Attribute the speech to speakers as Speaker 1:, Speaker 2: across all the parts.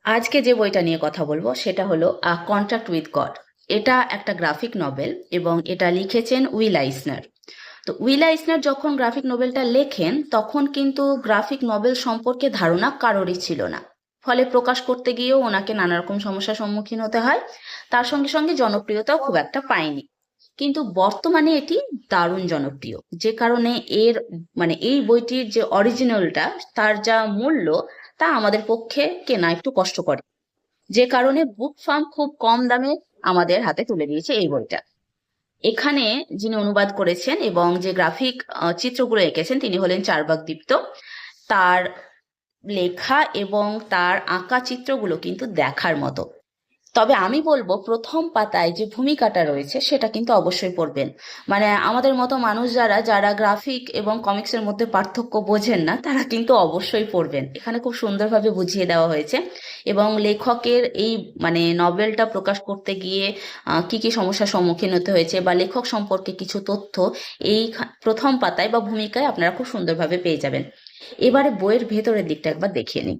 Speaker 1: আজকে যে বইটা নিয়ে কথা বলবো সেটা হলো কন্ট্রাক্ট উইথ গড। এটা একটা গ্রাফিক নভেল এবং এটা লিখেছেন উইল আইসনার। তো উইল আইসনার যখন গ্রাফিক নভেলটা লেখেন তখন কিন্তু গ্রাফিক নভেল সম্পর্কে ধারণা কারোরই ছিল না। ফলে প্রকাশ করতে গিয়েও ওনাকে নানা রকম সমস্যার সম্মুখীন হতে হয়। তার সঙ্গে সঙ্গে জনপ্রিয়তাও খুব একটা পায়নি। কিন্তু বর্তমানে এটি দারুণ জনপ্রিয়, যে কারণে এর এই বইটির যে অরিজিনালটা, তার যা মূল্য তা আমাদের পক্ষে কেনা একটু কষ্টকর। যে কারণে বুক ফার্ম খুব কম দামে আমাদের হাতে তুলে দিয়েছে এই বইটা। এখানে যিনি অনুবাদ করেছেন এবং যে গ্রাফিক চিত্রগুলো এঁকেছেন তিনি হলেন চারবাক দীপ্ত। তার লেখা এবং তার আঁকা চিত্রগুলো কিন্তু দেখার মতো। তবে আমি বলবো প্রথম পাতায় যে ভূমিকাটা রয়েছে সেটা কিন্তু অবশ্যই পড়বেন। আমাদের মতো মানুষ যারা যারা গ্রাফিক এবং কমিক্সের মধ্যে পার্থক্য বোঝেন না তারা কিন্তু অবশ্যই পড়বেন। এখানে খুব সুন্দরভাবে বুঝিয়ে দেওয়া হয়েছে এবং লেখকের এই নভেলটা প্রকাশ করতে গিয়ে কি কি সমস্যার সম্মুখীন হতে হয়েছে বা লেখক সম্পর্কে কিছু তথ্য এই প্রথম পাতায় বা ভূমিকায় আপনারা খুব সুন্দরভাবে পেয়ে যাবেন। এবারে বইয়ের ভেতরের দিকটা একবার দেখিয়ে নিন।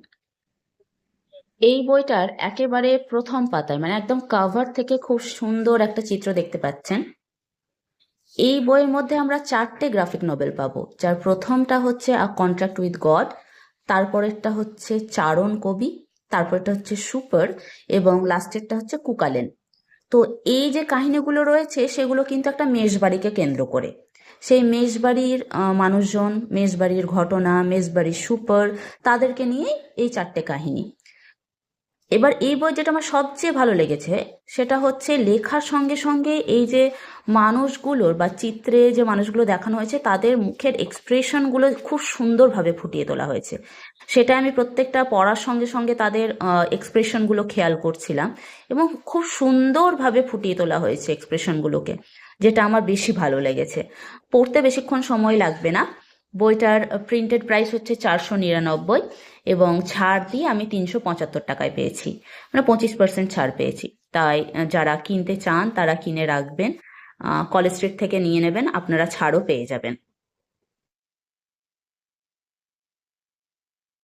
Speaker 1: এই বইটার একেবারে প্রথম পাতায় একদম কাভার থেকে খুব সুন্দর একটা চিত্র দেখতে পাচ্ছেন। এই বইয়ের মধ্যে আমরা 4টে গ্রাফিক নভেল পাবো, যার প্রথমটা হচ্ছে আ কন্ট্রাক্ট উইথ গড, তারপরেরটা হচ্ছে চারণ কবি, তারপরটা হচ্ছে সুপার এবং লাস্টেরটা হচ্ছে কুকালেন। তো এই যে কাহিনীগুলো রয়েছে সেগুলো কিন্তু একটা মেষবাড়িকে কেন্দ্র করে। সেই মেষবাড়ির মানুষজন, মেষবাড়ির ঘটনা, মেষবাড়ির সুপার, তাদেরকে নিয়েই এই 4টে কাহিনী। এবার এই বই যেটা আমার সবচেয়ে ভালো লেগেছে সেটা হচ্ছে লেখার সঙ্গে সঙ্গে এই যে মানুষগুলোর বা চিত্রে যে মানুষগুলো দেখানো হয়েছে তাদের মুখের এক্সপ্রেশনগুলো খুব সুন্দরভাবে ফুটিয়ে তোলা হয়েছে। সেটা আমি প্রত্যেকটা পড়ার সঙ্গে সঙ্গে তাদের এক্সপ্রেশনগুলো খেয়াল করছিলাম এবং খুব সুন্দরভাবে ফুটিয়ে তোলা হয়েছে এক্সপ্রেশনগুলোকে, যেটা আমার বেশি ভালো লেগেছে। পড়তে বেশিক্ষণ সময় লাগবে না। বইটার প্রিন্টেড প্রাইস হচ্ছে 499 এবং ছাড় দিয়ে আমি 375 টাকায় পেয়েছি, 25% ছাড় পেয়েছি। তাই যারা কিনতে চান তারা কিনে রাখবেন। কলেজ স্ট্রিট থেকে নিয়ে নেবেন, আপনারা ছাড়ও পেয়ে যাবেন।